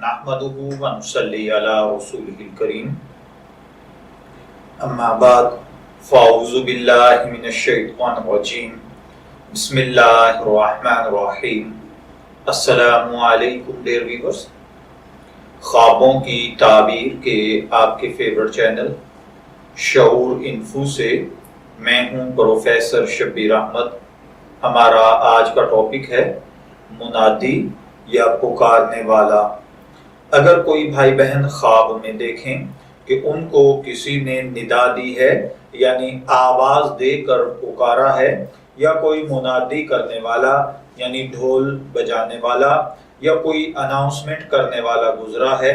نحمده ونصلی علی رسوله الکریم اما بعد فاعوذ باللہ من الشیطان الرجیم بسم اللہ الرحمن الرحیم السلام علیکم ڈیئر ویورز، خوابوں کی تعبیر کے آپ کے فیورٹ چینل شعور انفو سے میں ہوں پروفیسر شبیر احمد۔ ہمارا آج کا ٹاپک ہے منادی یا پکارنے والا۔ اگر کوئی بھائی بہن خواب میں دیکھیں کہ ان کو کسی نے ندا دی ہے یعنی آواز دے کر پکارا ہے، یا کوئی منادی کرنے والا یعنی ڈھول بجانے والا یا کوئی اناؤنسمنٹ کرنے والا گزرا ہے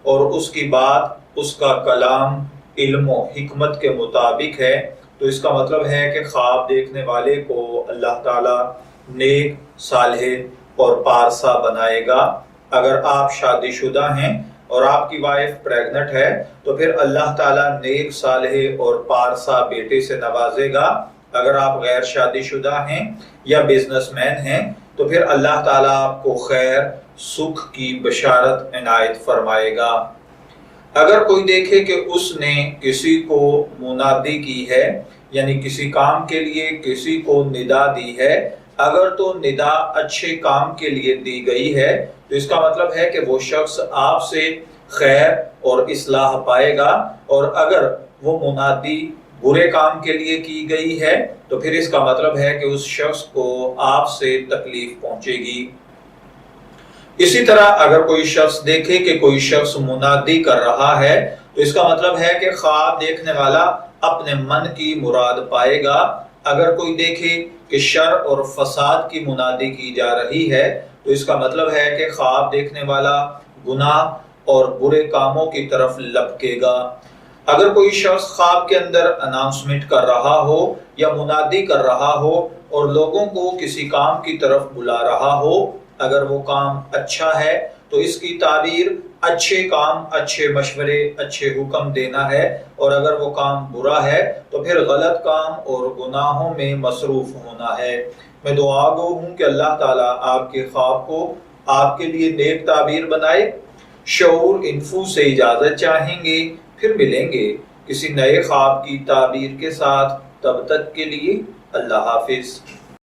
اور اس کی بات اس کا کلام علم و حکمت کے مطابق ہے، تو اس کا مطلب ہے کہ خواب دیکھنے والے کو اللہ تعالیٰ نیک، صالح اور پارسا بنائے گا۔ اگر آپ شادی شدہ ہیں اور آپ کی وائف پریگنٹ ہے تو پھر اللہ تعالیٰ نیک، صالح اور پارسا بیٹے سے نوازے گا۔ اگر آپ غیر شادی شدہ ہیں یا بزنس مین ہیں تو پھر اللہ تعالیٰ آپ کو خیر، سکھ کی بشارت عنایت فرمائے گا۔ اگر کوئی دیکھے کہ اس نے کسی کو منادی کی ہے یعنی کسی کام کے لیے کسی کو ندا دی ہے، اگر تو ندا اچھے کام کے لیے دی گئی ہے تو اس کا مطلب ہے کہ وہ شخص آپ سے خیر اور اصلاح پائے گا، اور اگر وہ منادی برے کام کے لیے کی گئی ہے تو پھر اس کا مطلب ہے کہ اس شخص کو آپ سے تکلیف پہنچے گی۔ اسی طرح اگر کوئی شخص دیکھے کہ کوئی شخص منادی کر رہا ہے تو اس کا مطلب ہے کہ خواب دیکھنے والا اپنے من کی مراد پائے گا۔ اگر کوئی دیکھے کہ شر اور فساد کی منادی کی جا رہی ہے تو اس کا مطلب ہے کہ خواب دیکھنے والا گناہ اور برے کاموں کی طرف لپکے گا۔ اگر کوئی شخص خواب کے اندر اناؤنسمنٹ کر رہا ہو یا منادی کر رہا ہو اور لوگوں کو کسی کام کی طرف بلا رہا ہو، اگر وہ کام اچھا ہے تو اس کی تعبیر اچھے کام، اچھے مشورے، اچھے حکم دینا ہے، اور اگر وہ کام برا ہے تو پھر غلط کام اور گناہوں میں مصروف ہونا ہے۔ میں دعا گو ہوں کہ اللہ تعالیٰ آپ کے خواب کو آپ کے لیے نیک تعبیر بنائے۔ شعور انفو سے اجازت چاہیں گے، پھر ملیں گے کسی نئے خواب کی تعبیر کے ساتھ۔ تب تک کے لیے اللہ حافظ۔